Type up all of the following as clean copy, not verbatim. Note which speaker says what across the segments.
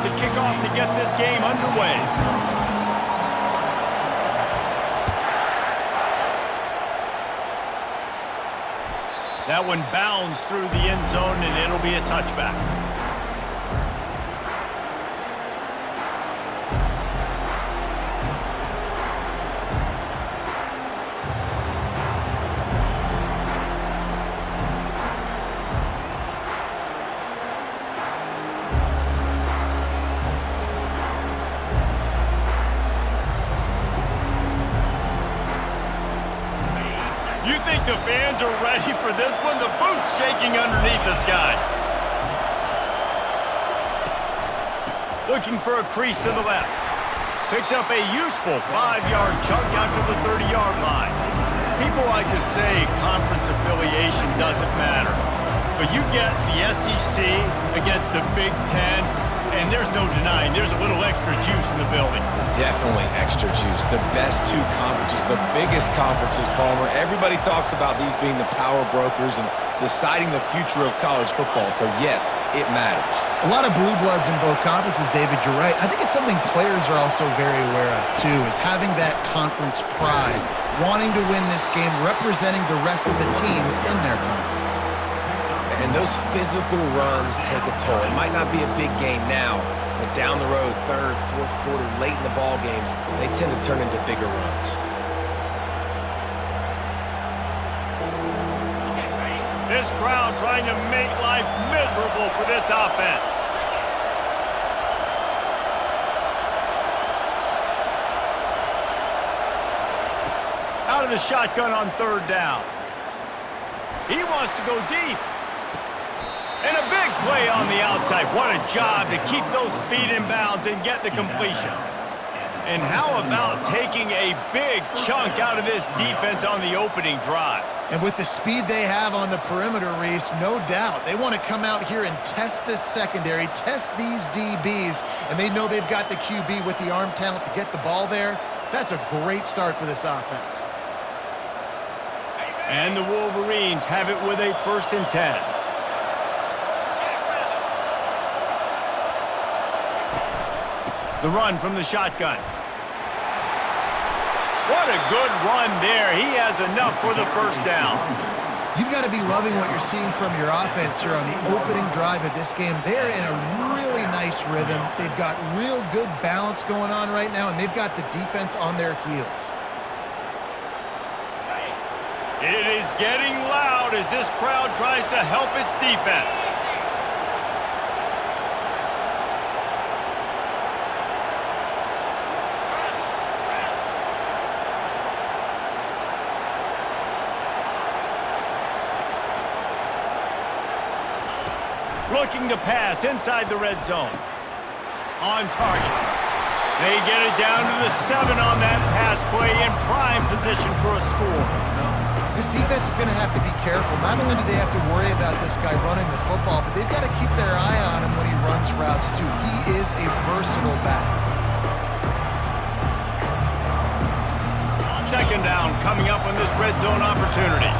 Speaker 1: to kick off to get this game underway. That one bounds through the end zone, and it'll be a touchback. You think the fans are ready for this one? The booth's shaking underneath us, guys. Looking for a crease to the left. Picks up a useful 5-yard chunk out to the 30-yard line. People like to say conference affiliation doesn't matter. But you get the SEC against the Big Ten, and there's no denying there's a little extra juice in the building.
Speaker 2: Definitely extra juice. The best two conferences, the biggest conferences, Palmer. Everybody talks about these being the power brokers and deciding the future of college football. So, yes, it matters.
Speaker 3: A lot of blue bloods in both conferences, David. You're right. I think it's something players are also very aware of, too, is having that conference pride, wanting to win this game, representing the rest of the teams in their conference.
Speaker 2: And those physical runs take a toll. It might not be a big game now, but down the road, third, fourth quarter, late in the ball games, they tend to turn into bigger runs.
Speaker 1: This crowd trying to make life miserable for this offense. Out of the shotgun on third down. He wants to go deep. And a big play on the outside. What a job to keep those feet in bounds and get the completion. And how about taking a big chunk out of this defense on the opening drive?
Speaker 3: And with the speed they have on the perimeter, Reese, no doubt, they want to come out here and test this secondary, test these DBs, and they know they've got the QB with the arm talent to get the ball there. That's a great start for this offense.
Speaker 1: And the Wolverines have it with a 1st and 10. The run from the shotgun. What a good run there. He has enough for the 1st down.
Speaker 3: You've got to be loving what you're seeing from your offense here on the opening drive of this game. They're in a really nice rhythm. They've got real good balance going on right now, and they've got the defense on their heels.
Speaker 1: It is getting loud as this crowd tries to help its defense. Looking to pass inside the red zone. On target. They get it down to the 7 on that pass play in prime position for a score.
Speaker 3: This defense is going to have to be careful. Not only do they have to worry about this guy running the football, but they've got to keep their eye on him when he runs routes too. He is a versatile back.
Speaker 1: 2nd down coming up on this red zone opportunity.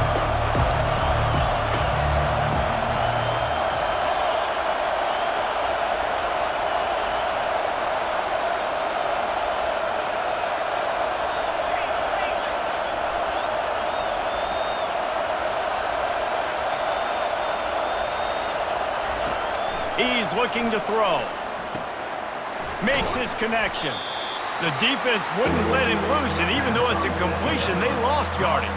Speaker 1: He's looking to throw. Makes his connection. The defense wouldn't let him loose, and even though it's a completion, they lost yardage.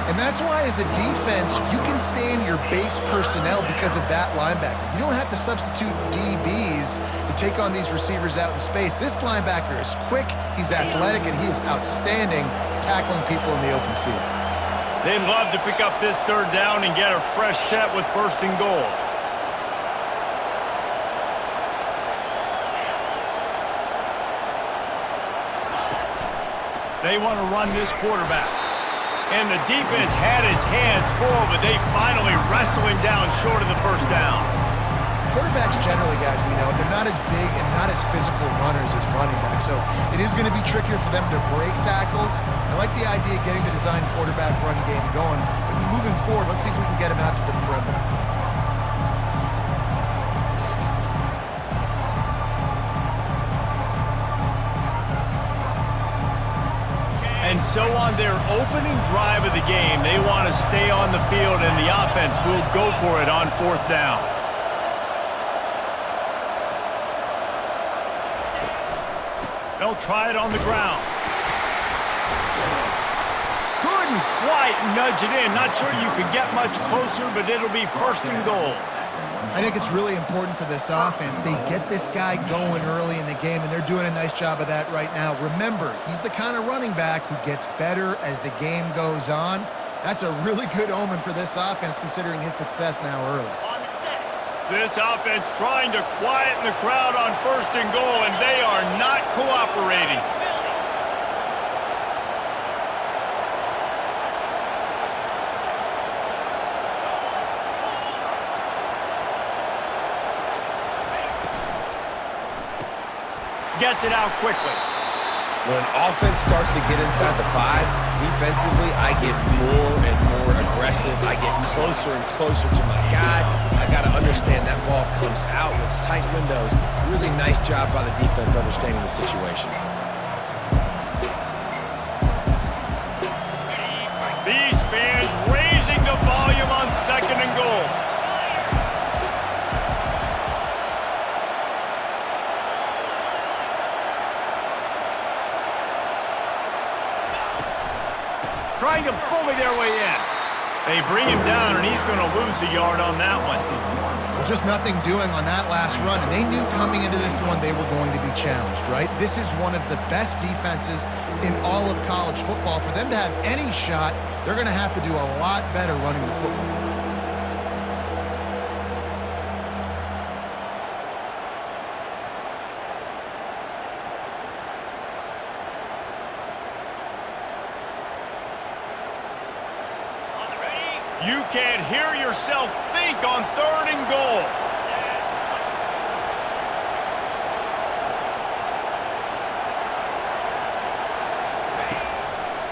Speaker 3: And that's why, as a defense, you can stay in your base personnel because of that linebacker. You don't have to substitute DBs to take on these receivers out in space. This linebacker is quick, he's athletic, and he is outstanding tackling people in the open field.
Speaker 1: They'd love to pick up this 3rd down and get a fresh set with 1st and goal. They want to run this quarterback. And the defense had his hands full, but they finally wrestle him down short of the 1st down.
Speaker 3: Quarterbacks generally, guys, we know, they're not as big and not as physical runners as running backs. So it is going to be trickier for them to break tackles. I like the idea of getting the design quarterback run game going. But moving forward, let's see if we can get him out to the perimeter.
Speaker 1: And so on their opening drive of the game, they want to stay on the field, and the offense will go for it on 4th down. They'll try it on the ground. Couldn't quite nudge it in. Not sure you could get much closer, but it'll be 1st and goal.
Speaker 3: I think it's really important for this offense. They get this guy going early in the game, and they're doing a nice job of that right now. Remember, he's the kind of running back who gets better as the game goes on. That's a really good omen for this offense, considering his success now early.
Speaker 1: This offense trying to quieten the crowd on 1st and goal, and they are not cooperating. Gets it out quickly.
Speaker 2: When offense starts to get inside the 5, defensively, I get more and more aggressive. I get closer and closer to my guy. I got to understand that ball comes out. It's tight windows. Really nice job by the defense understanding the situation.
Speaker 1: These fans raising the volume on 2nd and goal. Trying to bully their way in. They bring him down, and he's going to lose a yard on that one.
Speaker 3: Well, just nothing doing on that last run, and they knew coming into this one they were going to be challenged, right? This is one of the best defenses in all of college football. For them to have any shot, they're going to have to do a lot better running the football.
Speaker 1: You can't hear yourself think on 3rd and goal.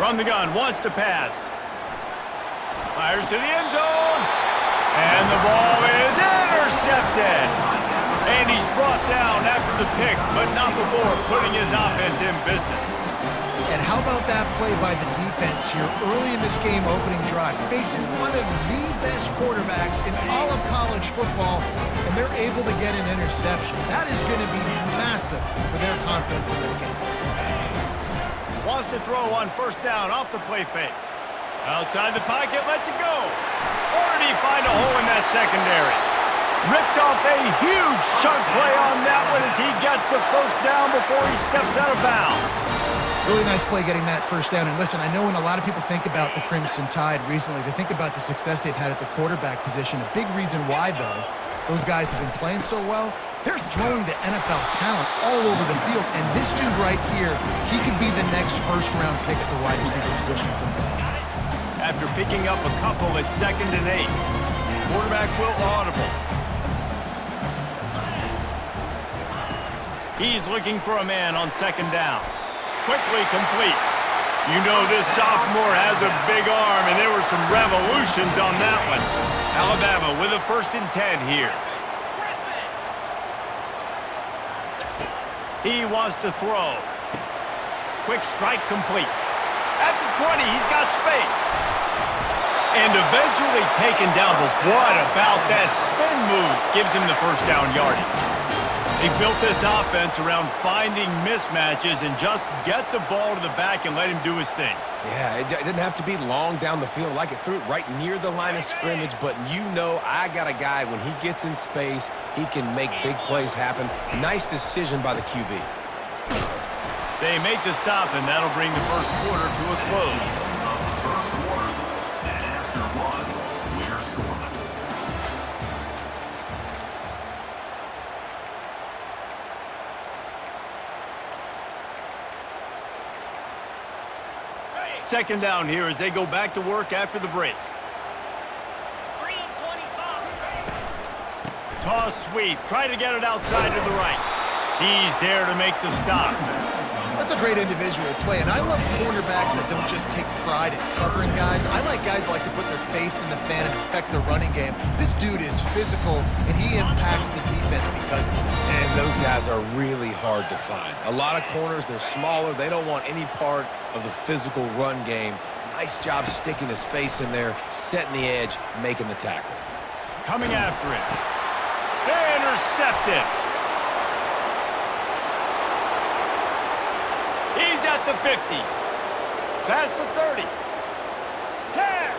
Speaker 1: From the gun, wants to pass. Fires to the end zone. And the ball is intercepted. And he's brought down after the pick, but not before putting his offense in business.
Speaker 3: And how about that play by the defense here early in this game opening drive, facing one of the best quarterbacks in all of college football, and they're able to get an interception. That is going to be massive for their confidence in this game.
Speaker 1: Wants to throw on 1st down off the play fake. Outside the pocket, lets it go. Or did he find a hole in that secondary? Ripped off a huge chunk play on that one as he gets the 1st down before he steps out of bounds.
Speaker 3: Really nice play getting that 1st down. And listen, I know when a lot of people think about the Crimson Tide recently, they think about the success they've had at the quarterback position. A big reason why, though, those guys have been playing so well, they're throwing to NFL talent all over the field. And this dude right here, he could be the next 1st-round pick at the wide receiver position from them.
Speaker 1: After picking up a couple at 2nd and 8, quarterback will audible. He's looking for a man on 2nd down. Quickly complete. You know this sophomore has a big arm, and there were some revolutions on that one. Alabama with a 1st and 10 here. He wants to throw. Quick strike complete. At the 20, he's got space. And eventually taken down, but what about that spin move? Gives him the 1st down yardage. They built this offense around finding mismatches and just get the ball to the back and let him do his thing.
Speaker 2: Yeah, it didn't have to be long down the field. Like, it threw it right near the line of scrimmage, but you know I got a guy, when he gets in space, he can make big plays happen. Nice decision by the QB.
Speaker 1: They make the stop, and that'll bring the 1st quarter to a close. Second down here as they go back to work after the break. Toss sweep. Try to get it outside to the right. He's there to make the stop.
Speaker 3: That's a great individual play, and I love cornerbacks that don't just take pride in covering guys. I like guys that like to put their face in the fan and affect the running game. This dude is physical, and he impacts the defense because of it.
Speaker 2: And those guys are really hard to find. A lot of corners, they're smaller. They don't want any part of the physical run game. Nice job sticking his face in there, setting the edge, making the tackle.
Speaker 1: Coming after it. Intercepted. He's at the 50. Past the 30. 10.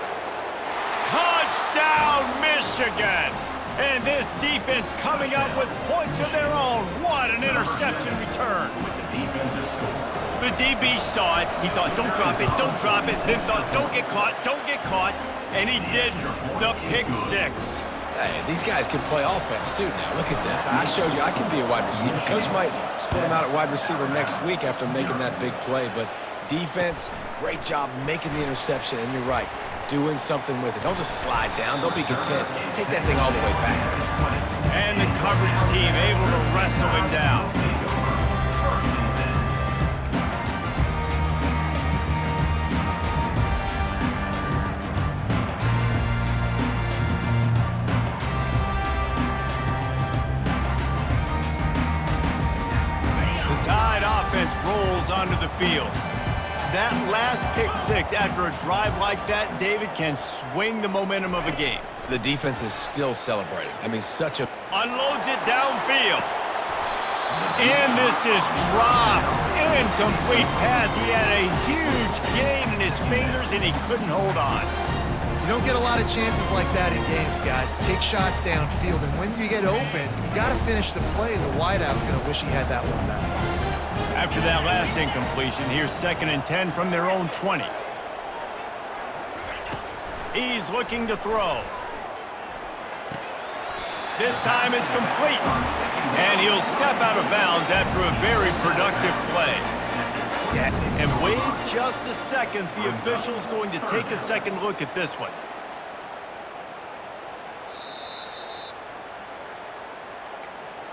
Speaker 1: Touchdown, Michigan. And this defense coming up with points of their own. What an interception return. The DB saw it. He thought, don't drop it, don't drop it. Then thought, don't get caught, don't get caught. And he didn't. The pick six.
Speaker 2: Hey, these guys can play offense too now. Look at this. I showed you I can be a wide receiver. Coach might split him out at wide receiver next week after making that big play. But defense, great job making the interception. And you're right, doing something with it. Don't just slide down. Don't be content. Take that thing all the way back.
Speaker 1: And the coverage team able to wrestle him down. Rolls onto the field. That last pick six after a drive like that, David, can swing the momentum of a game.
Speaker 2: The defense is still celebrating. I mean, such a...
Speaker 1: Unloads it downfield. And this is dropped. Incomplete pass. He had a huge gain in his fingers, and he couldn't hold on.
Speaker 3: You don't get a lot of chances like that in games, guys. Take shots downfield, and when you get open, you got to finish the play. The wideout's going to wish he had that one back.
Speaker 1: After that last incompletion, here's 2nd and 10 from their own 20. He's looking to throw. This time it's complete. And he'll step out of bounds after a very productive play. And wait just a second. The official's going to take a second look at this one.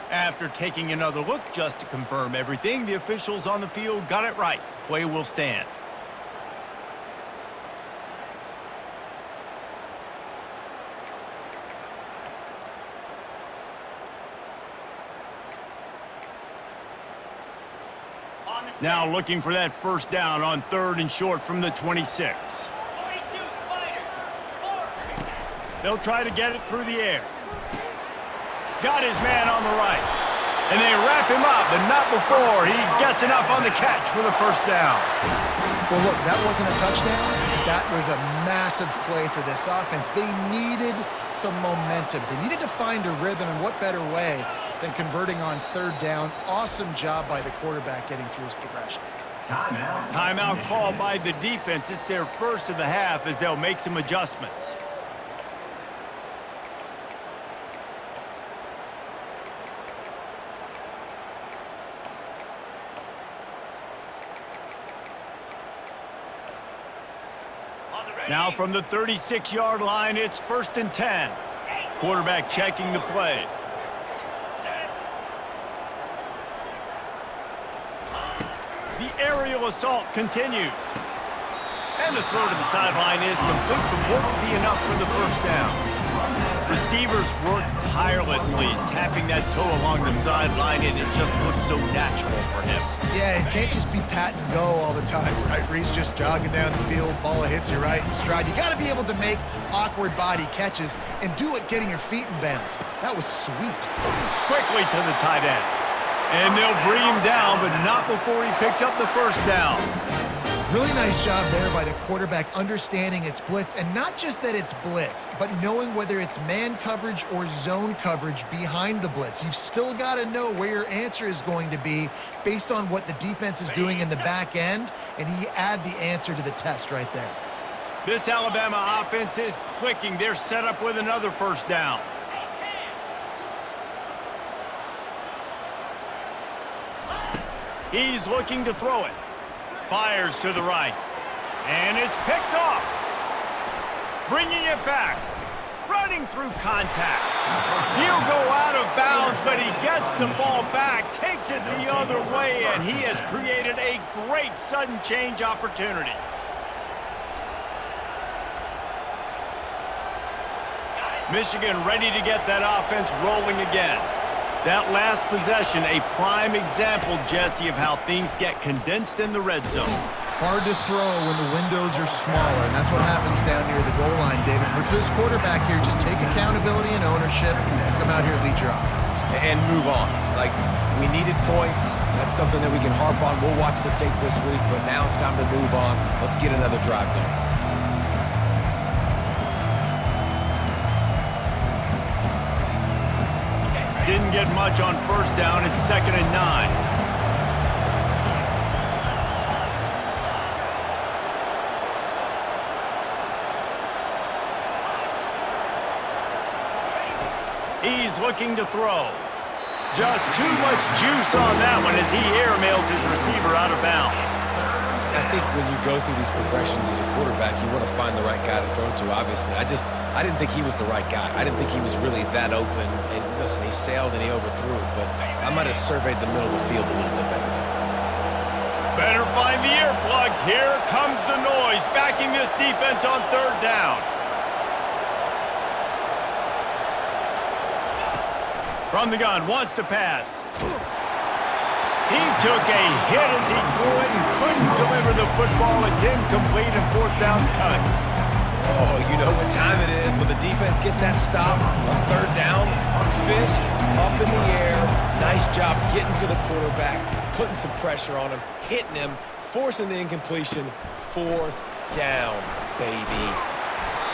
Speaker 1: After taking another look just to confirm everything, the officials on the field got it right. The play will stand. Now looking for that first down on 3rd and short from the 26. They'll try to get it through the air. Got his man on the right. And they wrap him up, but not before he gets enough on the catch for the first down.
Speaker 3: Well, look, that wasn't a touchdown. That was a massive play for this offense. They needed some momentum. They needed to find a rhythm, and what better way than converting on 3rd down. Awesome job by the quarterback getting through his progression.
Speaker 1: Timeout called by the defense. It's their first of the half as they'll make some adjustments. Now from the 36-yard line, it's 1st and 10. Quarterback checking the play. The aerial assault continues. And the throw to the sideline is complete, but won't be enough for the first down. Receivers work tirelessly, tapping that toe along the sideline, and it just looks so natural for him.
Speaker 3: Yeah, it can't just be pat and go all the time, right? Reese just jogging down the field, ball hits you right in stride. You got to be able to make awkward body catches and do it getting your feet in bounds. That was sweet.
Speaker 1: Quickly to the tight end. And they'll bring him down, but not before he picks up the first down.
Speaker 3: Really nice job there by the quarterback understanding it's blitz, and not just that it's blitz, but knowing whether it's man coverage or zone coverage behind the blitz. You've still got to know where your answer is going to be based on what the defense is doing in the back end, and he add the answer to the test right there.
Speaker 1: This Alabama offense is clicking. They're set up with another first down. He's looking to throw it. Fires to the right. And it's picked off. Bringing it back. Running through contact. He'll go out of bounds, but he gets the ball back, takes it the other way, and he has created a great sudden change opportunity. Michigan ready to get that offense rolling again. That last possession, a prime example, Jesse, of how things get condensed in the red zone.
Speaker 3: Hard to throw when the windows are smaller, and that's what happens down near the goal line, David. But for this quarterback here, just take accountability and ownership and come out here and lead your offense.
Speaker 2: And move on. Like, we needed points. That's something that we can harp on. We'll watch the tape this week, but now it's time to move on. Let's get another drive going.
Speaker 1: Didn't get much on first down. It's 2nd and 9. He's looking to throw. Just too much juice on that one as he airmails his receiver out of bounds.
Speaker 2: I think when you go through these progressions as a quarterback, you want to find the right guy to throw to, obviously. I didn't think he was the right guy. I didn't think he was really that open. And listen, he sailed and he overthrew it, but I might have surveyed the middle of the field a little bit better there.
Speaker 1: Better find the earplugs. Here comes the noise, backing this defense on 3rd down. From the gun, wants to pass. He took a hit as he threw it and couldn't deliver the football. It's incomplete and 4th down's coming.
Speaker 2: Oh, you know what time it is when the defense gets that stop on 3rd down. Fist up in the air. Nice job getting to the quarterback, putting some pressure on him, hitting him, forcing the incompletion. 4th down, baby.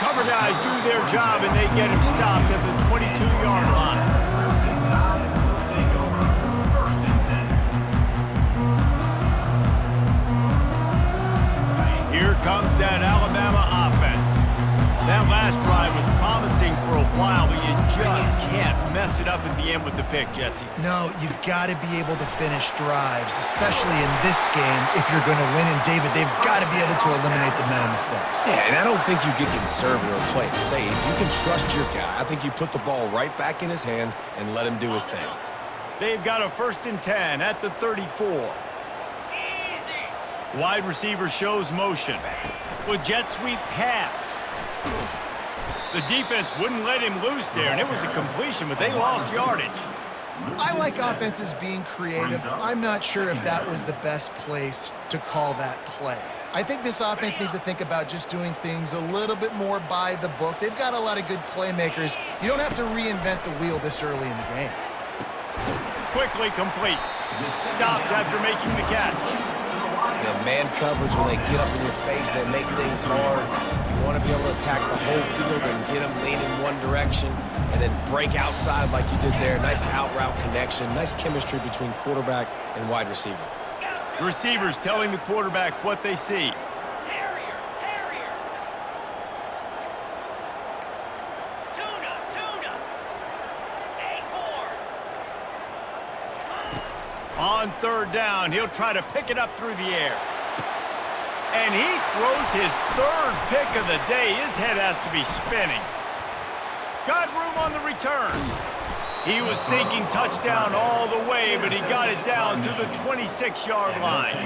Speaker 1: Cover guys do their job and they get him stopped at the 22-yard line. Here comes that Alabama offense. That last drive was promising for a while, but you just can't mess it up at the end with the pick, Jesse.
Speaker 3: No, you got to be able to finish drives, especially in this game if you're going to win. And, David, they've got to be able to eliminate the mental mistakes.
Speaker 2: Yeah, and I don't think you get conservative or play it safe. You can trust your guy. I think you put the ball right back in his hands and let him do his thing.
Speaker 1: They've got a 1st and 10 at the 34. Wide receiver shows motion. With jet sweep pass. The defense wouldn't let him loose there, and it was a completion, but they lost yardage.
Speaker 3: I like offenses being creative. I'm not sure if that was the best place to call that play. I think this offense needs to think about just doing things a little bit more by the book. They've got a lot of good playmakers. You don't have to reinvent the wheel this early in the game.
Speaker 1: Quickly complete. Stopped after making the catch.
Speaker 2: Man coverage, when they get up in your face, they make things hard. You want to be able to attack the whole field and get them leaning one direction and then break outside like you did there. Nice out-route connection, nice chemistry between quarterback and wide receiver.
Speaker 1: Receivers telling the quarterback what they see. On 3rd down, he'll try to pick it up through the air. And he throws his 3rd pick of the day. His head has to be spinning. Got room on the return. He was thinking touchdown all the way, but he got it down to the 26-yard line.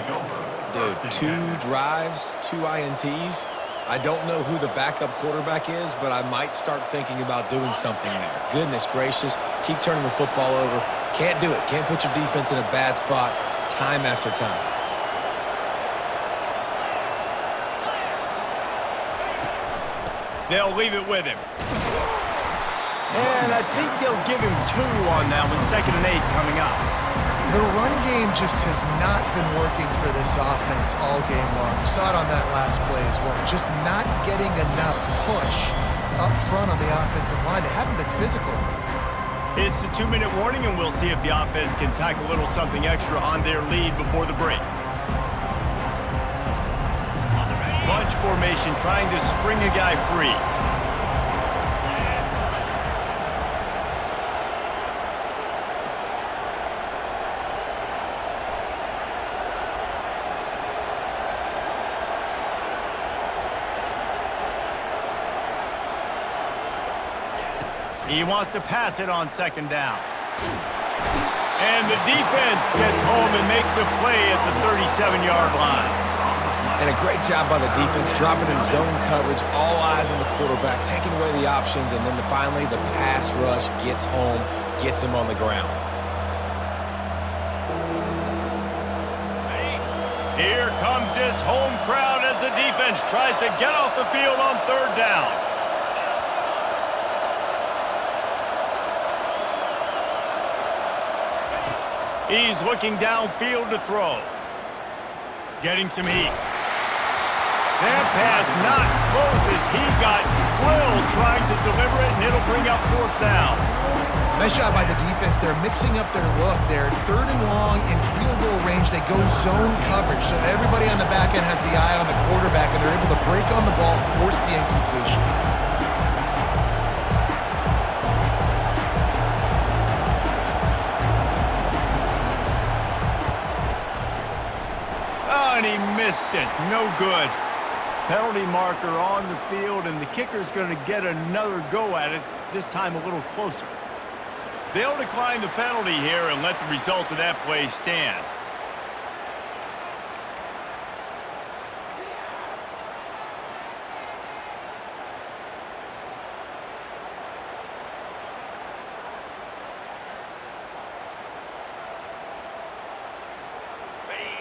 Speaker 2: Dude, 2 drives, 2 INTs. I don't know who the backup quarterback is, but I might start thinking about doing something there. Goodness gracious, keep turning the football over. Can't do it. Can't put your defense in a bad spot time after time.
Speaker 1: They'll leave it with him. And I think they'll give him 2 on that one. 2nd and 8 coming up.
Speaker 3: The run game just has not been working for this offense all game long. We saw it on that last play as well. Just not getting enough push up front on the offensive line. They haven't been physical enough.
Speaker 1: It's the 2-minute warning, and we'll see if the offense can tack a little something extra on their lead before the break. Bunch formation, trying to spring a guy free. He wants to pass it on second down. And the defense gets home and makes a play at the 37-yard line.
Speaker 2: And a great job by the defense, dropping in zone coverage, all eyes on the quarterback, taking away the options, and then finally the pass rush gets home, gets him on the ground.
Speaker 1: Here comes this home crowd as the defense tries to get off the field on third down. He's looking downfield to throw. Getting some heat. That pass not close as he got twirled trying to deliver it, and it'll bring up fourth down.
Speaker 3: Nice job by the defense. They're mixing up their look. They're third and long in field goal range. They go zone coverage, so everybody on the back end has the eye on the quarterback, and they're able to break on the ball, force the incompletion.
Speaker 1: And he missed it. No good. Penalty marker on the field, and the kicker's going to get another go at it, this time a little closer. They'll decline the penalty here and let the result of that play stand.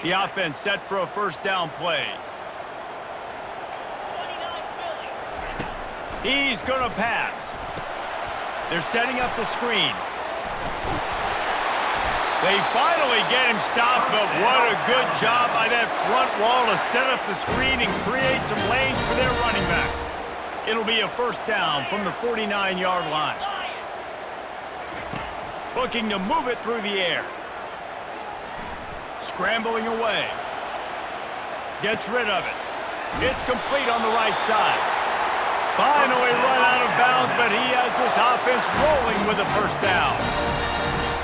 Speaker 1: The offense set for a first down play. He's going to pass. They're setting up the screen. They finally get him stopped, but what a good job by that front wall to set up the screen and create some lanes for their running back. It'll be a first down from the 49-yard line. Looking to move it through the air. Scrambling away. Gets rid of it. It's complete on the right side. Finally run out of bounds, but he has this offense rolling with a first down.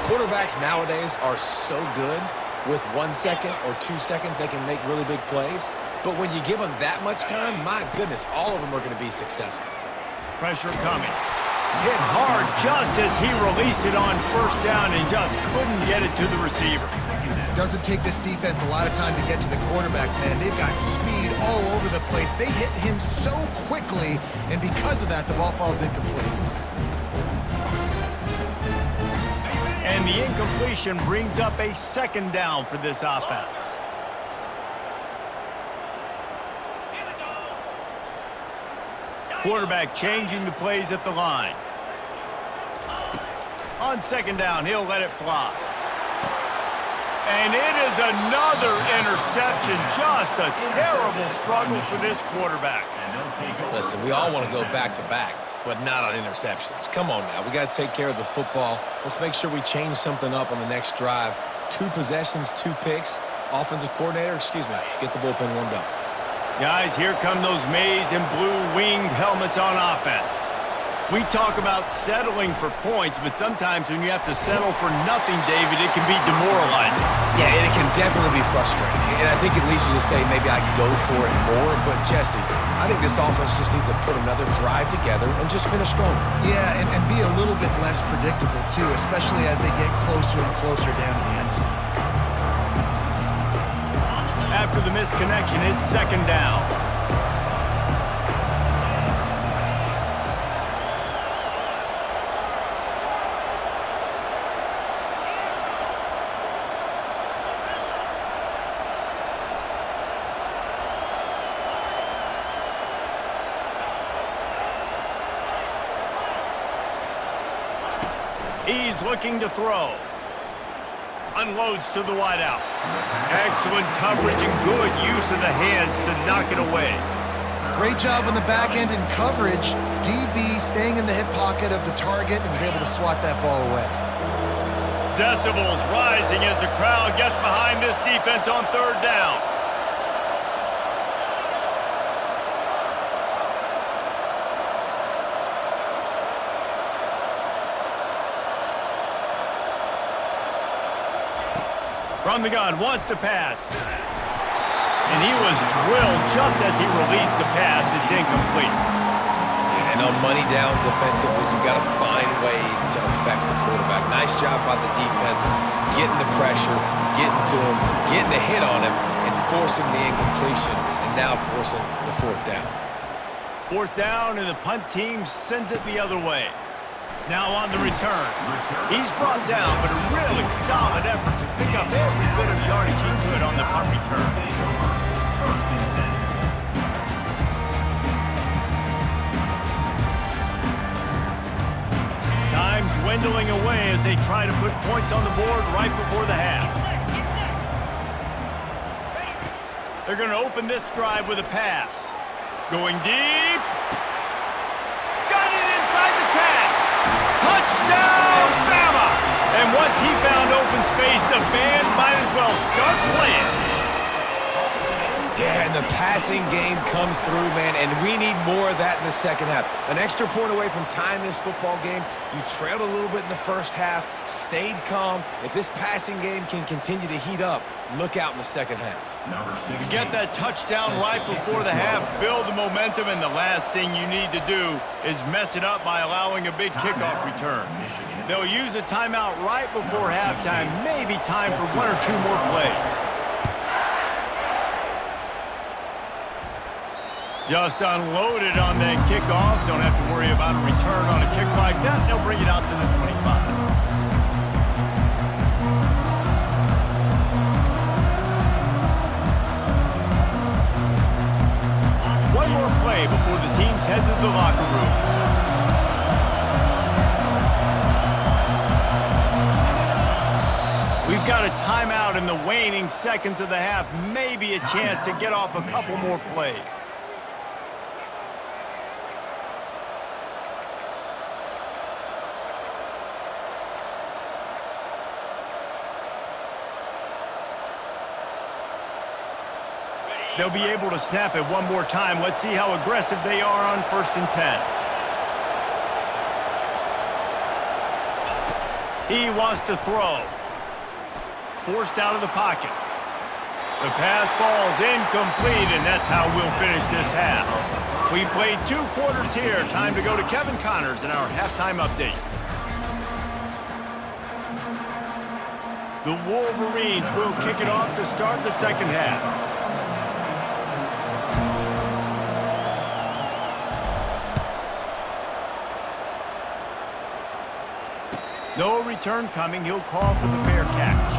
Speaker 2: Quarterbacks nowadays are so good. With 1 second or 2 seconds, they can make really big plays. But when you give them that much time, my goodness, all of them are going to be successful.
Speaker 1: Pressure coming. Hit hard just as he released it on first down and just couldn't get it to the receiver.
Speaker 3: Doesn't take this defense a lot of time to get to the quarterback, man. They've got speed all over the place. They hit him so quickly, and because of that, the ball falls incomplete.
Speaker 1: And the incompletion brings up a second down for this offense. Quarterback changing the plays at the line. On second down, he'll let it fly. And it is another interception. Just a terrible struggle for this quarterback.
Speaker 2: Listen, we all want to go back-to-back, but not on interceptions. Come on now. We got to take care of the football. Let's make sure we change something up on the next drive. 2 possessions, 2 picks. Offensive coordinator, get the bullpen warmed up.
Speaker 1: Guys, here come those maize and blue winged helmets on offense. We talk about settling for points, but sometimes when you have to settle for nothing, David, it can be demoralizing.
Speaker 2: Yeah, and it can definitely be frustrating. And I think it leads you to say maybe I go for it more. But, Jesse, I think this offense just needs to put another drive together and just finish stronger.
Speaker 3: Yeah, and be a little bit less predictable, too, especially as they get closer and closer down to the end zone.
Speaker 1: After the misconnection, it's second down. He's looking to throw. Unloads to the wideout. Excellent coverage and good use of the hands to knock it away.
Speaker 3: Great job on the back end in coverage. DB staying in the hip pocket of the target and was able to swat that ball away.
Speaker 1: Decibels rising as the crowd gets behind this defense on third down. From the gun, wants to pass. And he was drilled just as he released the pass. It's incomplete.
Speaker 2: And on money down defensively, you've got to find an ways to affect the quarterback. Nice job by the defense, getting the pressure, getting to him, getting a hit on him, and forcing the incompletion, and now forcing the fourth down.
Speaker 1: Fourth down, and the punt team sends it the other way. Now on the return. He's brought down, but a really solid effort to pick up every bit of yardage he could on the punt return. Time dwindling away as they try to put points on the board right before the half. They're going to open this drive with a pass. Going deep. Got it inside the 10. Touchdown, Bama! And once he found open space, the band might as well start playing.
Speaker 2: Yeah, and the passing game comes through, man, and we need more of that in the second half. An extra point away from tying this football game. You trailed a little bit in the first half, stayed calm. If this passing game can continue to heat up, look out in the second half.
Speaker 1: You get that touchdown right before the half, build the momentum, and the last thing you need to do is mess it up by allowing a big kickoff return. They'll use a timeout right before halftime, maybe time for one or two more plays. Just unloaded on that kickoff. Don't have to worry about a return on a kick like that. They'll bring it out to the 25. One more play before the teams head to the locker rooms. We've got a timeout in the waning seconds of the half. Maybe a chance to get off a couple more plays. They'll be able to snap it one more time. Let's see how aggressive they are on 1st and 10. He wants to throw. Forced out of the pocket. The pass falls incomplete, and that's how we'll finish this half. We've played 2 quarters here. Time to go to Kevin Connors in our halftime update. The Wolverines will kick it off to start the second half. No return coming. He'll call for the fair catch.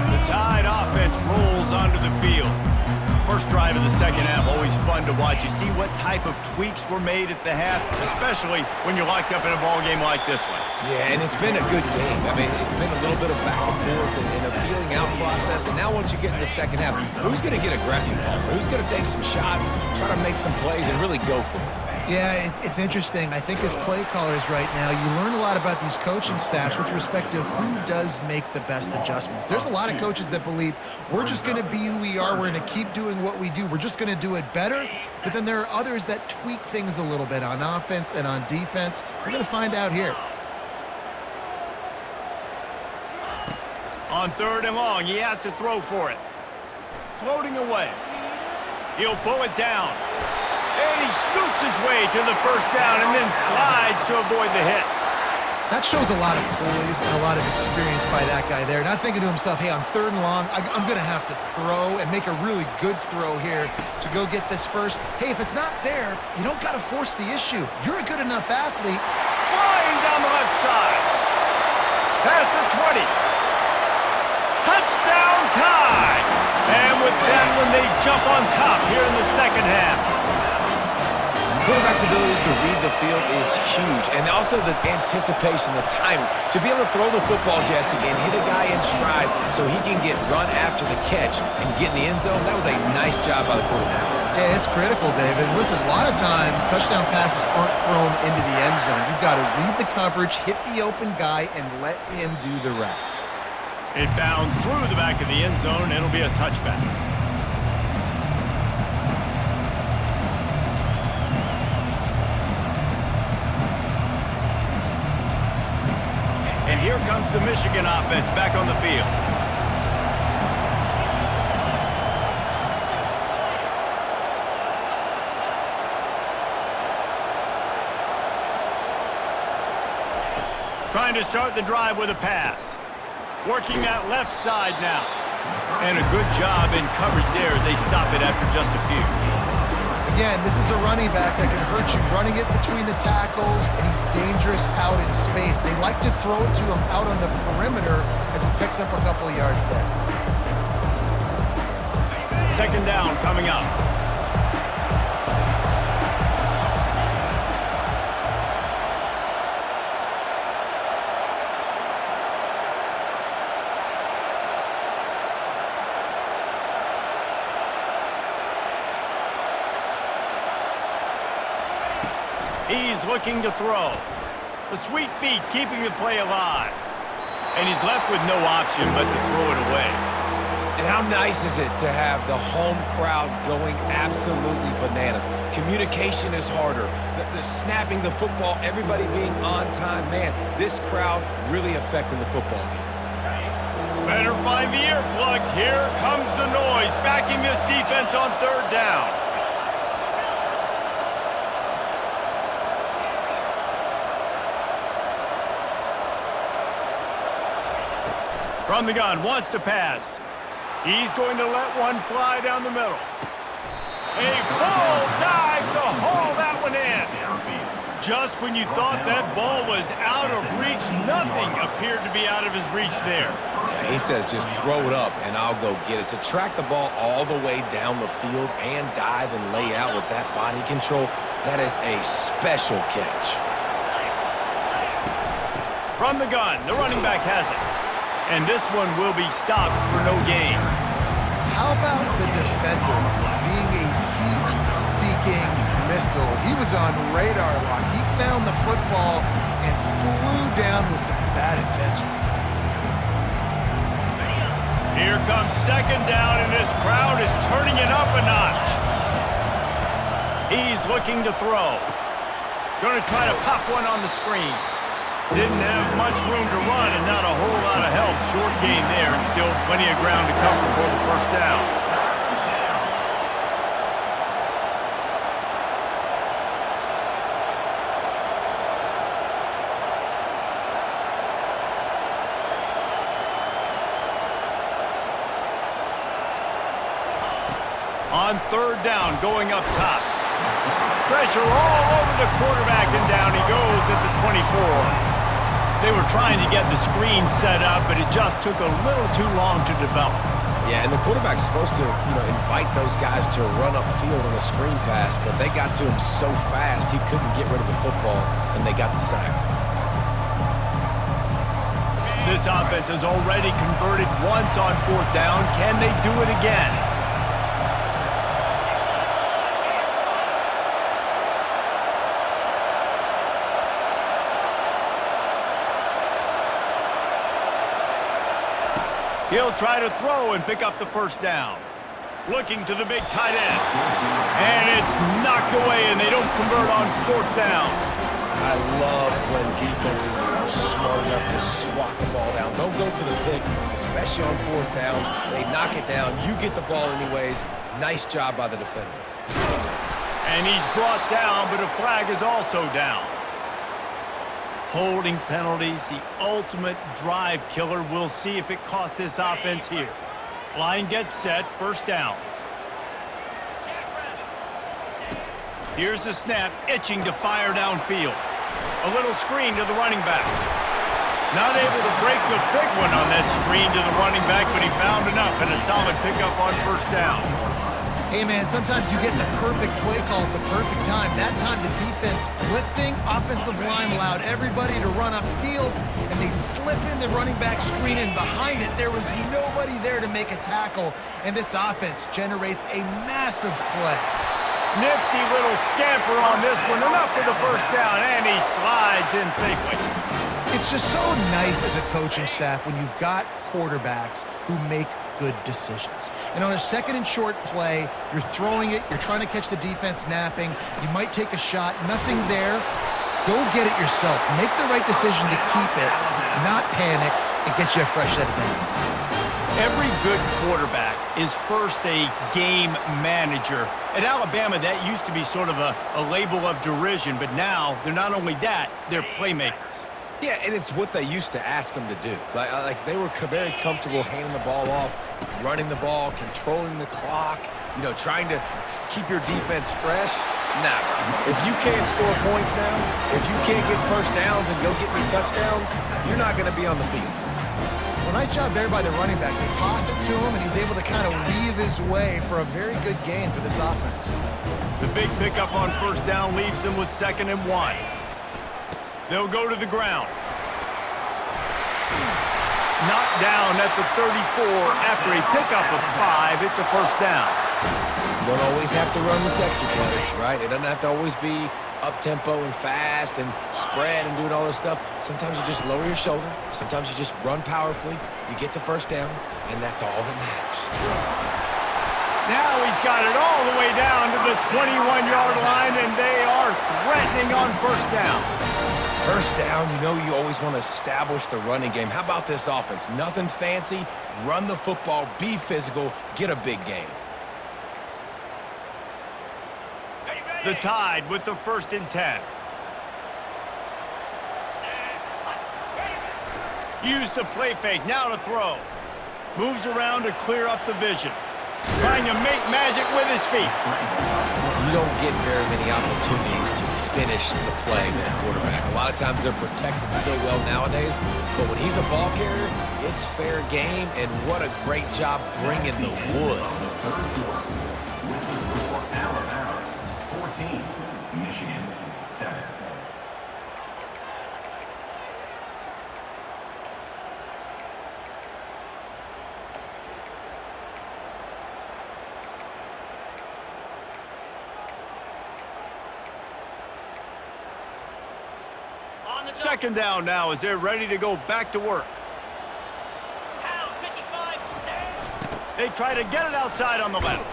Speaker 1: The Tide offense rolls onto the field. First drive of the second half, always fun to watch. You see what type of tweaks were made at the half, especially when you're locked up in a ball game like this one.
Speaker 2: Yeah, and it's been a good game. I mean, it's been a little bit of back and forth and a feeling out process. And now once you get in the second half, who's going to get aggressive, Palmer? Who's going to take some shots, try to make some plays, and really go for it?
Speaker 3: Yeah, it's interesting. I think as play callers right now, you learn a lot about these coaching staffs with respect to who does make the best adjustments. There's a lot of coaches that believe we're just going to be who we are. We're going to keep doing what we do. We're just going to do it better. But then there are others that tweak things a little bit on offense and on defense. We're going to find out here.
Speaker 1: On 3rd and long, he has to throw for it. Floating away. He'll pull it down. And he scoots his way to the first down and then slides to avoid the hit.
Speaker 3: That shows a lot of poise and a lot of experience by that guy there. Not thinking to himself, hey, on 3rd and long, I'm going to have to throw and make a really good throw here to go get this first. Hey, if it's not there, you don't got to force the issue. You're a good enough athlete.
Speaker 1: Flying down the left side. Past the 20. Touchdown Tide! And with that one, they jump on top here in the second half.
Speaker 2: Quarterback's abilities to read the field is huge, and also the anticipation, the timing. To be able to throw the football, Jesse, and hit a guy in stride so he can get run after the catch and get in the end zone, that was a nice job by the quarterback.
Speaker 3: Yeah, it's critical, David. Listen, a lot of times touchdown passes aren't thrown into the end zone. You've got to read the coverage, hit the open guy, and let him do the rest.
Speaker 1: It bounds through the back of the end zone. It'll be a touchback. here comes the Michigan offense back on the field. Trying to start the drive with a pass. Working that left side now. And a good job in coverage there as they stop it after just a few.
Speaker 3: Again, this is a running back that can hurt you running it between the tackles, and he's dangerous out in space. They like to throw it to him out on the perimeter as he picks up a couple of yards there.
Speaker 1: Second down coming up. He's looking to throw. The sweet feet keeping the play alive. And he's left with no option but to throw it away.
Speaker 2: And how nice is it to have the home crowd going absolutely bananas? Communication is harder. The snapping the football, everybody being on time. Man, this crowd really affecting the football game.
Speaker 1: Better find the earplugs. Here comes the noise, backing this defense on third down. From the gun, wants to pass. He's going to let one fly down the middle. A full dive to haul that one in. Just when you thought that ball was out of reach, nothing appeared to be out of his reach there.
Speaker 2: Yeah, he says just throw it up and I'll go get it. To track the ball all the way down the field and dive and lay out with that body control, that is a special catch.
Speaker 1: From the gun, the running back has it. And this one will be stopped for no gain.
Speaker 3: How about the defender being a heat-seeking missile? He was on radar lock. He found the football and flew down with some bad intentions.
Speaker 1: Here comes second down, and this crowd is turning it up a notch. He's looking to throw. Going to try to pop one on the screen. Didn't have much room to run and not a whole lot of help. Short gain there and still plenty of ground to cover for the first down. On third down, going up top. Pressure all over the quarterback, and down he goes at the 24. They were trying to get the screen set up, but it just took a little too long to develop.
Speaker 2: Yeah, and the quarterback's supposed to, invite those guys to run upfield on a screen pass, but they got to him so fast he couldn't get rid of the football, and they got the sack.
Speaker 1: This offense has already converted once on fourth down. Can they do it again? He'll try to throw and pick up the first down. Looking to the big tight end. And it's knocked away, and they don't convert on fourth down.
Speaker 2: I love when defenses are smart enough to swat the ball down. Don't go for the pick, especially on fourth down. They knock it down. You get the ball anyways. Nice job by the defender.
Speaker 1: And he's brought down, but a flag is also down. Holding penalties, the ultimate drive killer. We'll see if it costs this offense here. Line gets set, first down. Here's the snap, itching to fire downfield. A little screen to the running back. Not able to break the big one on that screen to the running back, but he found enough and a solid pickup on first down.
Speaker 3: Hey, man, sometimes you get the perfect play call at the perfect time. That time the defense blitzing, offensive line allowed everybody to run upfield, and they slip in the running back screen, and behind it there was nobody there to make a tackle, and this offense generates a massive play.
Speaker 1: Nifty little scamper on this one, enough for the first down, and he slides in safely.
Speaker 3: It's just so nice as a coaching staff when you've got quarterbacks who make good decisions. And on a second and short play, you're throwing it, you're trying to catch the defense napping, you might take a shot, nothing there. Go get it yourself. Make the right decision to keep it, not panic, and get you a fresh set of downs.
Speaker 1: Every good quarterback is first a game manager. At Alabama, that used to be sort of a label of derision, but now they're not only that, they're playmakers.
Speaker 2: Yeah, and it's what they used to ask them to do. Like they were very comfortable handing the ball off, running the ball, controlling the clock, trying to keep your defense fresh. Nah, if you can't score points now, if you can't get first downs and go get me touchdowns, you're not going to be on the field.
Speaker 3: Well, nice job there by the running back. They toss it to him, and he's able to kind of weave his way for a very good gain for this offense.
Speaker 1: The big pickup on first down leaves them with 2nd and 1. They'll go to the ground. Knocked down at the 34 after a pickup of 5. It's a first down.
Speaker 2: You don't always have to run the sexy plays, right? It doesn't have to always be up-tempo and fast and spread and doing all this stuff. Sometimes you just lower your shoulder. Sometimes you just run powerfully. You get the first down, and that's all that matters.
Speaker 1: Now he's got it all the way down to the 21-yard line, and they are threatening on first down.
Speaker 2: First down, you always want to establish the running game. How about this offense? Nothing fancy. Run the football, be physical, get a big gain.
Speaker 1: The Tide with the 1st and 10. Use the play fake, now to throw. Moves around to clear up the vision. Trying to make magic with his feet.
Speaker 2: You don't get very many opportunities to finish the play with a quarterback. A lot of times they're protected so well nowadays, but when he's a ball carrier, it's fair game, and what a great job bringing the wood.
Speaker 4: Alabama, 14, Michigan, 7.
Speaker 1: Second down now as they're ready to go back to work. They try to get it outside on the left.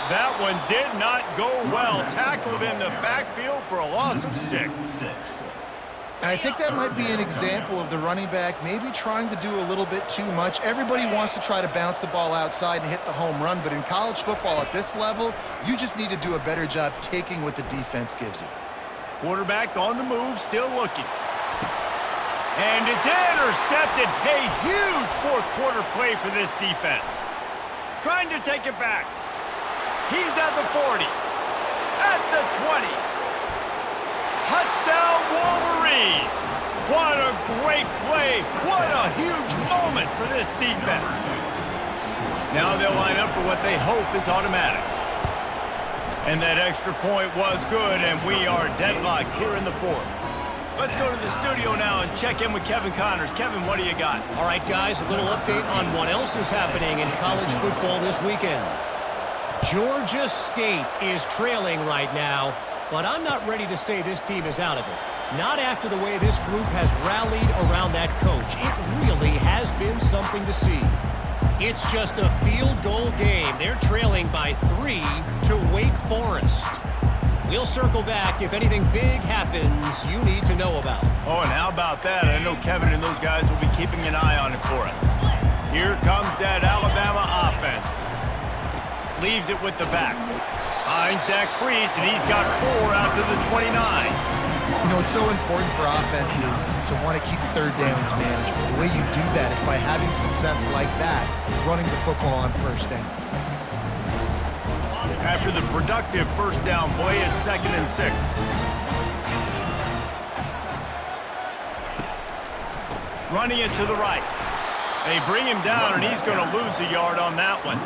Speaker 1: That one did not go well. Tackled in the backfield for a loss of 6.
Speaker 3: And I think that might be an example of the running back maybe trying to do a little bit too much. Everybody wants to try to bounce the ball outside and hit the home run, but in college football at this level, you just need to do a better job taking what the defense gives you.
Speaker 1: Quarterback on the move, still looking. And it's intercepted. A huge fourth quarter play for this defense. Trying to take it back. He's at the 40. At the 20. Touchdown Wolverines. What a great play. What a huge moment for this defense. Now they'll line up for what they hope is automatic. And that extra point was good, and we are deadlocked here in the 4th. Let's go to the studio now and check in with Kevin Connors. Kevin, what do you got?
Speaker 5: All right, guys, a little update on what else is happening in college football this weekend. Georgia State is trailing right now, but I'm not ready to say this team is out of it. Not after the way this group has rallied around that coach. It really has been something to see. It's just a field goal game. They're trailing by 3 to Wake Forest. We'll circle back if anything big happens you need to know about.
Speaker 1: Oh, and how about that? I know Kevin and those guys will be keeping an eye on it for us. Here comes that Alabama offense. Leaves it with the back. Finds that crease, and he's got 4 out to the 29.
Speaker 3: It's so important for offenses to want to keep third downs manageable. The way you do that is by having success like that, running the football on first down.
Speaker 1: After the productive first down play, it's 2nd and 6. Running it to the right. They bring him down, and he's going to lose a yard on that one.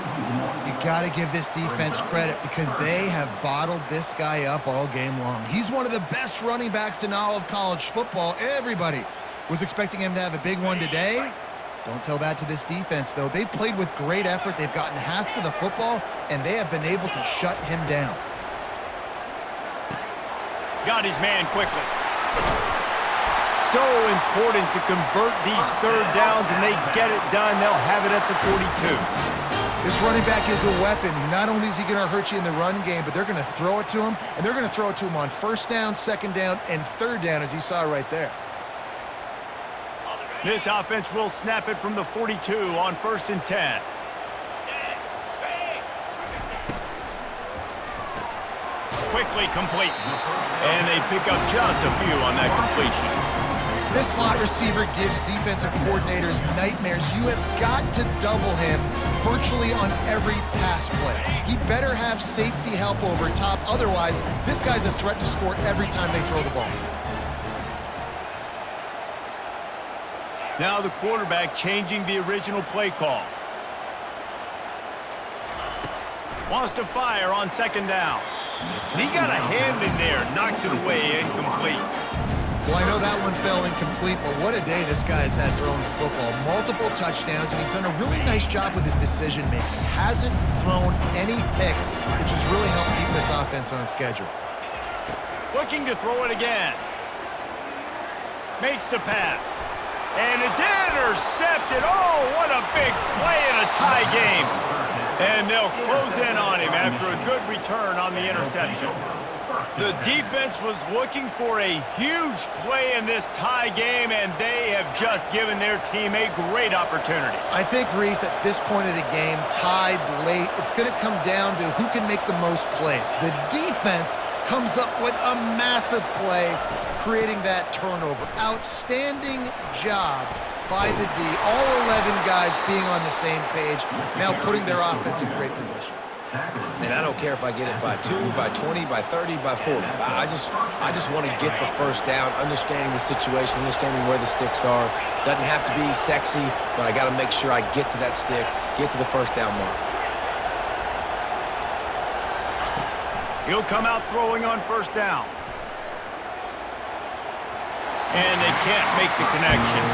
Speaker 3: You got to give this defense credit because they have bottled this guy up all game long. He's one of the best running backs in all of college football. Everybody was expecting him to have a big one today. Don't tell that to this defense, though. They've played with great effort. They've gotten hats to the football, and they have been able to shut him down.
Speaker 1: Got his man quickly. So important to convert these third downs, and they get it done. They'll have it at the 42.
Speaker 3: This running back is a weapon. Not only is he going to hurt you in the run game, but they're going to throw it to him, and they're going to throw it to him on first down, second down, and third down, as you saw right there.
Speaker 1: This offense will snap it from the 42 on 1st and 10. Quickly complete. And they pick up just a few on that completion.
Speaker 3: This slot receiver gives defensive coordinators nightmares. You have got to double him virtually on every pass play. He better have safety help over top. Otherwise, this guy's a threat to score every time they throw the ball.
Speaker 1: Now the quarterback changing the original play call. Wants to fire on 2nd down. He got a hand in there, knocks it away, incomplete.
Speaker 3: Well, I know that one fell incomplete, but what a day this guy's had throwing the football. Multiple touchdowns, and he's done a really nice job with his decision-making. Hasn't thrown any picks, which has really helped keep this offense on schedule.
Speaker 1: Looking to throw it again. Makes the pass. And it's intercepted. Oh, what a big play in a tie game. And they'll close in on him after a good return on the interception. The defense was looking for a huge play in this tie game, and they have just given their team a great opportunity.
Speaker 3: I think, Reese, at this point of the game, tied late, it's going to come down to who can make the most plays. The defense comes up with a massive play, creating that turnover. Outstanding job by the D. All 11 guys being on the same page, now putting their offense in great position.
Speaker 2: And I don't care if I get it by 2, by 20, by 30, by 40. I just want to get the first down, understanding the situation, understanding where the sticks are. Doesn't have to be sexy, but I got to make sure I get to that stick, get to the first down mark.
Speaker 1: He'll come out throwing on 1st down. And they can't make the connection.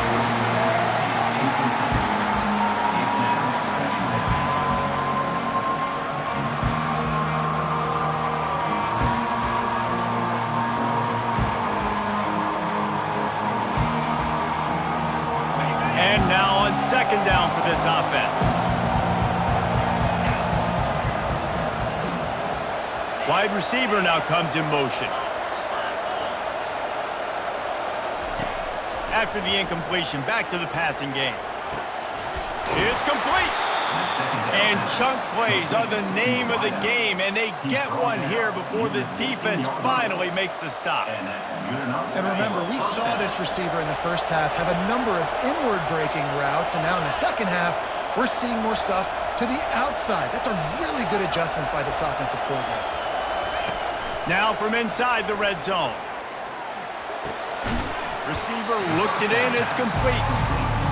Speaker 1: And now on 2nd down for this offense. Wide receiver now comes in motion. After the incompletion, back to the passing game. It's complete. And chunk plays are the name of the game, and they get one here before the defense finally makes the stop.
Speaker 3: And remember, we saw this receiver in the first half have a number of inward-breaking routes, and now in the second half, we're seeing more stuff to the outside. That's a really good adjustment by this offensive coordinator.
Speaker 1: Now from inside the red zone. Receiver looks it in, it's complete.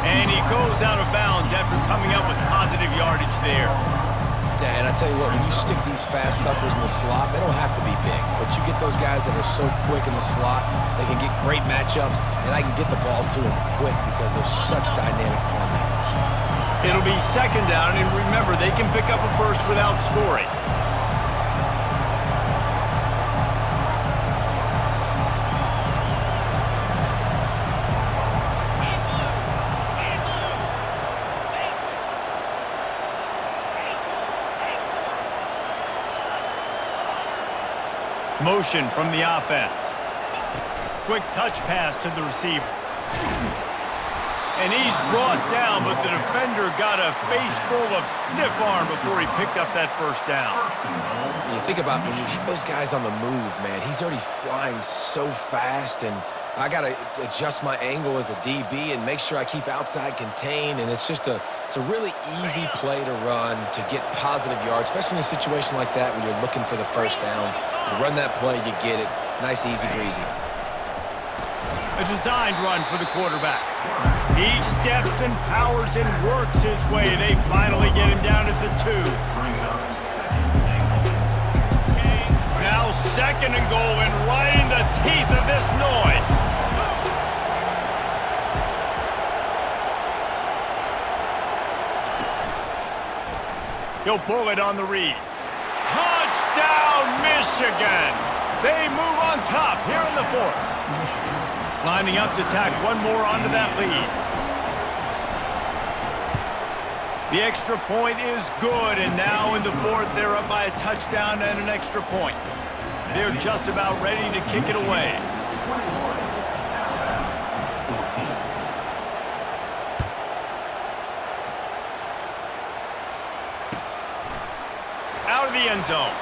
Speaker 1: And he goes out of bounds after coming up with positive yardage there.
Speaker 2: Yeah, and I tell you what, when you stick these fast suckers in the slot, they don't have to be big. But you get those guys that are so quick in the slot, they can get great matchups, and I can get the ball to them quick because they're such dynamic playmakers.
Speaker 1: It'll be 2nd down, and remember, they can pick up a first without scoring. Motion from the offense. Quick touch pass to the receiver. And he's brought down, but the defender got a face full of stiff arm before he picked up that 1st down.
Speaker 2: You think about when you hit those guys on the move, man, he's already flying so fast, and I got to adjust my angle as a DB and make sure I keep outside contained, and it's a really easy play to run to get positive yards, especially in a situation like that when you're looking for the 1st down. You run that play, you get it. Nice, easy, breezy.
Speaker 1: A designed run for the quarterback. He steps and powers and works his way. They finally get him down at the 2. Now 2nd and goal, and right in the teeth of this noise. He'll pull it on the read. Touchdown, Michigan! They move on top here in the 4th. Lining up to tack one more onto that lead. The extra point is good, and now in the 4th, they're up by a touchdown and an extra point. They're just about ready to kick it away. out of the end zone.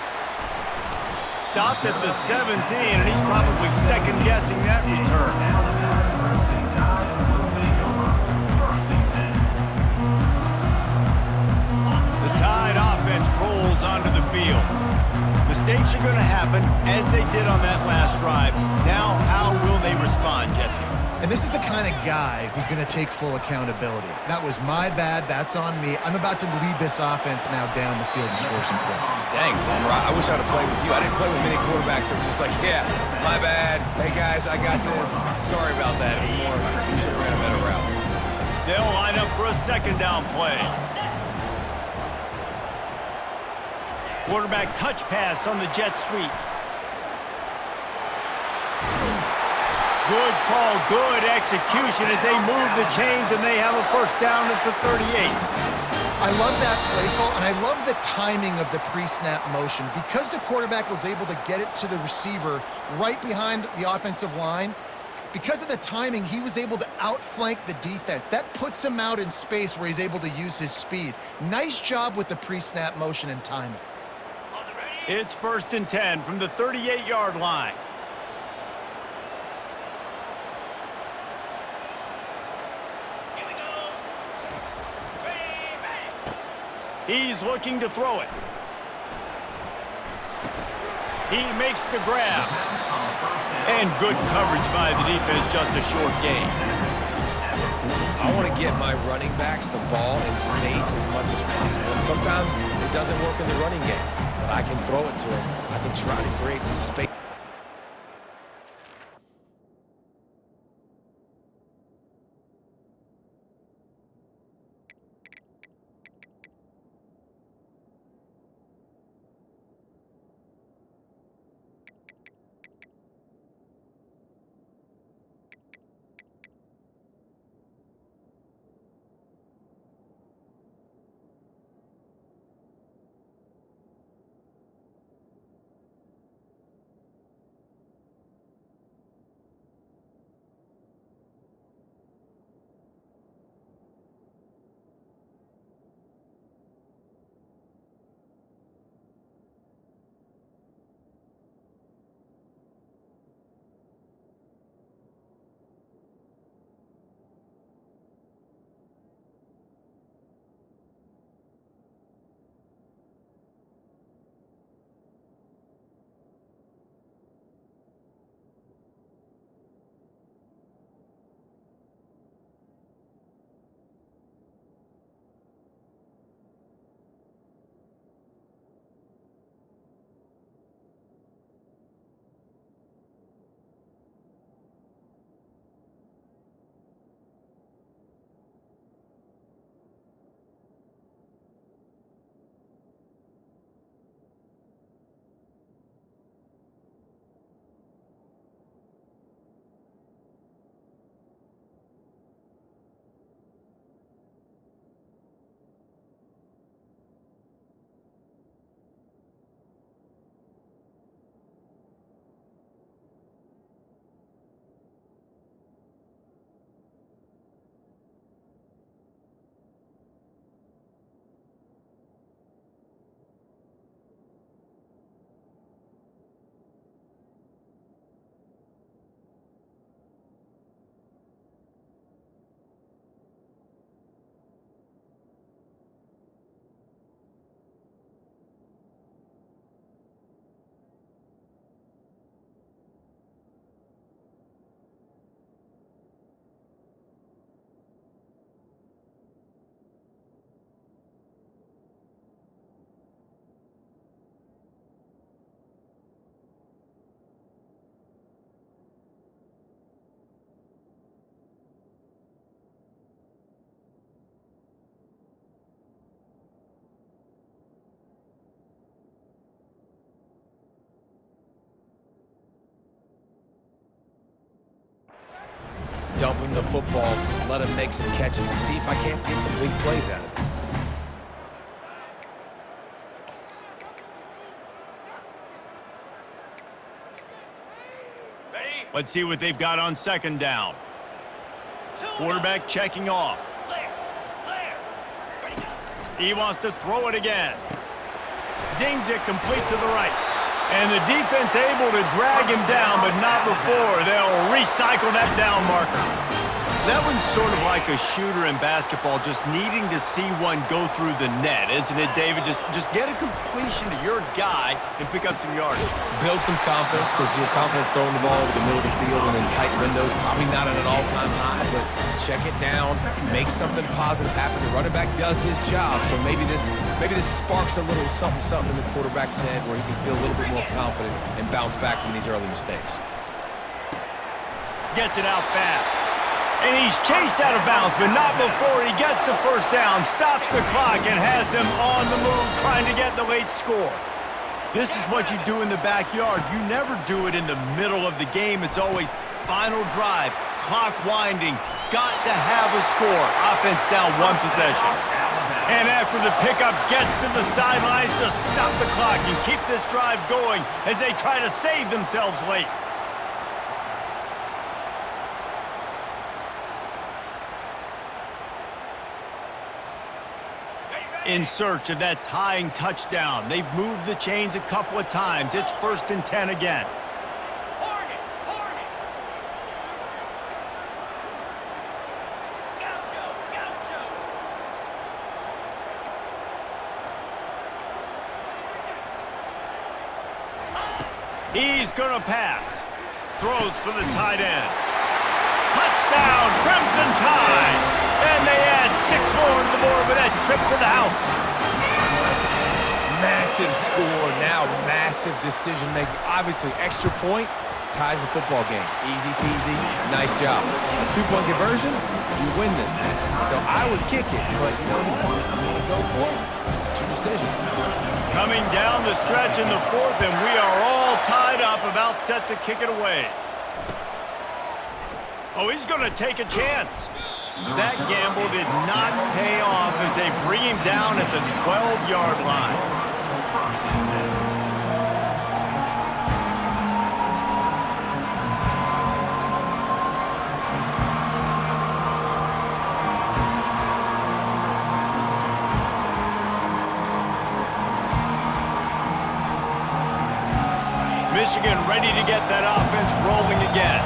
Speaker 1: Stopped at the 17, and he's probably second-guessing that return. The Tide offense rolls onto the field. Mistakes are going to happen, as they did on that last drive. Now, how will they respond, Jesse?
Speaker 3: And this is the kind of guy who's going to take full accountability. That was my bad. That's on me. I'm about to lead this offense now down the field and score some points.
Speaker 2: Dang, Bummer. I wish I would have played with you. I didn't play with many quarterbacks that were just like, yeah, my bad. Hey, guys, I got this. Sorry about that. It was more, you should have ran a better route.
Speaker 1: They'll line up for a second down play. Quarterback touch pass on the jet sweep. Good call, good execution as they move the chains, and they have a first down at the 38.
Speaker 3: I love that play call, and I love the timing of the pre-snap motion. Because the quarterback was able to get it to the receiver right behind the offensive line, because of the timing, he was able to outflank the defense. That puts him out in space where he's able to use his speed. Nice job with the pre-snap motion and timing.
Speaker 1: It's 1st and 10 from the 38-yard line. He's looking to throw it. He makes the grab. And good coverage by the defense, just a short gain.
Speaker 2: I want to get my running backs the ball in space as much as possible. And sometimes it doesn't work in the running game, but I can throw it to them. I can try to create some space. Dump him the football, let him make some catches, and see if I can't get some big plays out of it.
Speaker 1: Let's see what they've got on second down. Quarterback checking off. He wants to throw it again. Zings it complete to the right. And the defense able to drag him down, but not before they'll recycle that down marker. That one's sort of like a shooter in basketball, just needing to see one go through the net, isn't it, David? Just get a completion to your guy and pick up some yardage.
Speaker 2: Build some confidence, because your confidence throwing the ball over the middle of the field and in tight windows, probably not at an all-time high, but check it down, make something positive happen. The running back does his job, so maybe this sparks a little something in the quarterback's head where he can feel a little bit more confident and bounce back from these early mistakes.
Speaker 1: Gets it out fast. And he's chased out of bounds, but not before he gets the first down, stops the clock, and has them on the move trying to get the late score. This is what you do in the backyard. You never do it in the middle of the game. It's always final drive, clock winding, got to have a score. Offense down one possession. And after the pickup gets to the sidelines to stop the clock and keep this drive going as they try to save themselves late. In search of that tying touchdown. They've moved the chains a couple of times. It's 1st and 10 again. He's going to pass. Throws for the tight end. Touchdown, Crimson Tide. And they add 6 more to the board with that trip to the house.
Speaker 2: Massive score, now massive decision making. Obviously, extra point ties the football game. Easy peasy, nice job. A 2-point conversion, you win this thing. So I would kick it, but you know, if you want to go for it, it's your decision.
Speaker 1: Coming down the stretch in the 4th, and we are all tied up, about set to kick it away. Oh, he's going to take a chance. That gamble did not pay off as they bring him down at the 12-yard line. Michigan ready to get that offense rolling again.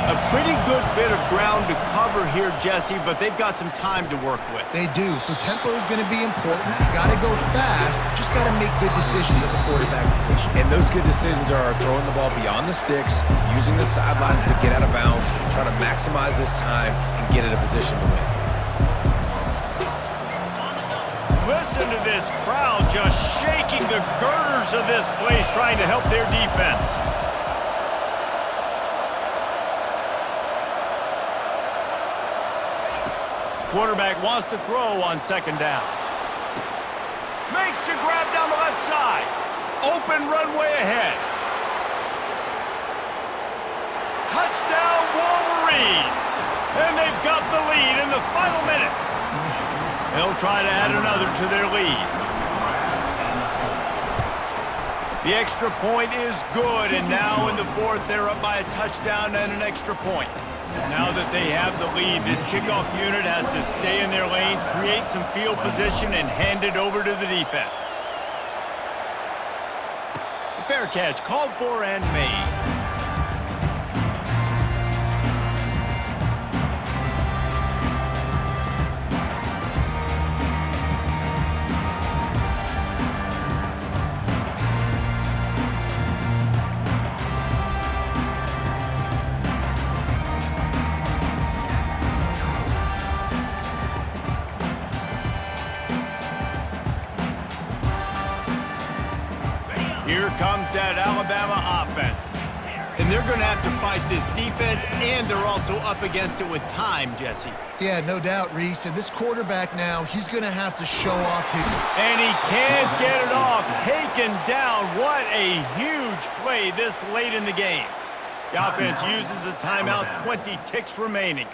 Speaker 1: A pretty good bit of ground to cover here, Jesse, but they've got some time to work with.
Speaker 3: They do. So tempo is going to be important. You got to go fast. You just got to make good decisions at the quarterback position.
Speaker 2: And those good decisions are throwing the ball beyond the sticks, using the sidelines to get out of bounds, trying to maximize this time and get in a position to win.
Speaker 1: Listen to this crowd just shaking the girders of this place, trying to help their defense. Quarterback wants to throw on 2nd down. Makes the grab down the left side. Open runway ahead. Touchdown Wolverines. And they've got the lead in the final minute. They'll try to add another to their lead. The extra point is good, and now in the 4th, they're up by a touchdown and an extra point. Now that they have the lead, this kickoff unit has to stay in their lane, create some field position, and hand it over to the defense. A fair catch called for and made. Here comes that Alabama offense. And they're going to have to fight this defense, and they're also up against it with time, Jesse.
Speaker 3: Yeah, no doubt, Reese. And this quarterback now, he's going to have to show off his...
Speaker 1: And he can't get it off. Taken down. What a huge play this late in the game. The offense uses a timeout, 20 ticks remaining.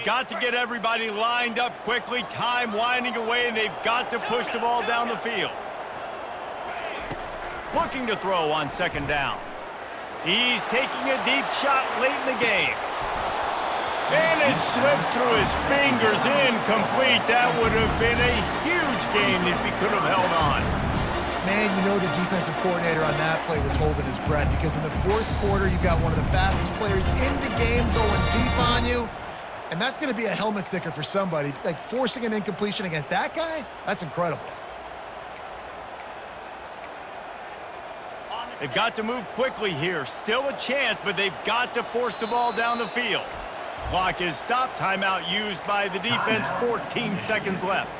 Speaker 1: Got to get everybody lined up quickly, time winding away, and they've got to push the ball down the field. Looking to throw on second down. He's taking a deep shot late in the game. And it slips through his fingers, incomplete. That would have been a huge gain if he could have held on.
Speaker 3: Man, you know the defensive coordinator on that play was holding his breath because in the fourth quarter, you got one of the fastest players in the game going deep on you. And that's going to be a helmet sticker for somebody. Like, forcing an incompletion against that guy, that's incredible.
Speaker 1: They've got to move quickly here. Still a chance, but they've got to force the ball down the field. Clock is stopped. Timeout used by the defense. 14 seconds left.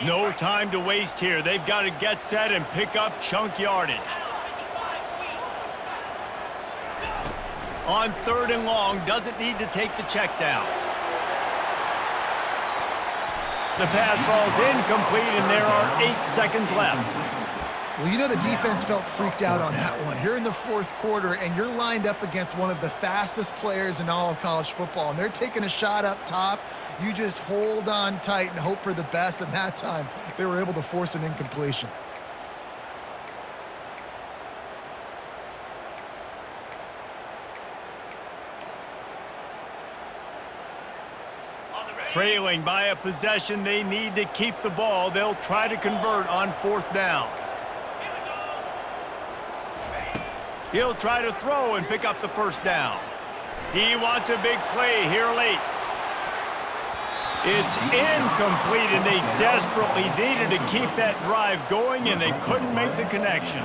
Speaker 1: No time to waste here. They've got to get set and pick up chunk yardage. On third and long, doesn't need to take the check down. The pass falls incomplete, and there are 8 seconds left.
Speaker 3: Well, you know the defense felt freaked out on that one. Here in the fourth quarter, and you're lined up against one of the fastest players in all of college football, and they're taking a shot up top. You just hold on tight and hope for the best, and that time they were able to force an incompletion.
Speaker 1: Trailing by a possession, they need to keep the ball. They'll try to convert on fourth down. He'll try to throw and pick up the first down. He wants a big play here late. It's incomplete, and they desperately needed to keep that drive going, and they couldn't make the connection.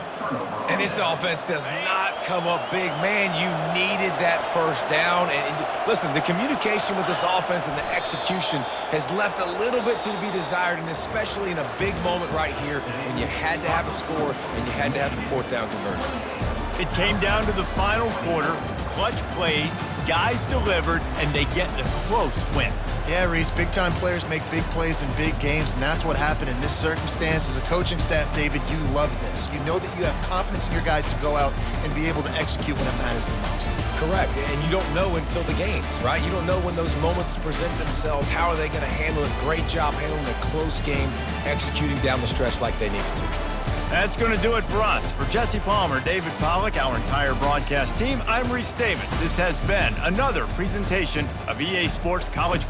Speaker 2: And this offense does not come up big. Man, you needed that first down. And listen, the communication with this offense and the execution has left a little bit to be desired, and especially in a big moment right here when you had to have a score and you had to have the fourth down conversion.
Speaker 1: It came down to the final quarter. Clutch plays, guys delivered, and they get a close win.
Speaker 3: Yeah, Reese, big-time players make big plays in big games, and that's what happened in this circumstance. As a coaching staff, David, you love this. You know that you have confidence in your guys to go out and be able to execute when it matters the most.
Speaker 2: Correct, and you don't know until the games, right? You don't know when those moments present themselves. How are they going to handle it? Great job handling a close game, executing down the stretch like they needed to.
Speaker 1: That's going to do it for us. For Jesse Palmer, David Pollack, our entire broadcast team, I'm Reese Davis. This has been another presentation of EA Sports College Football.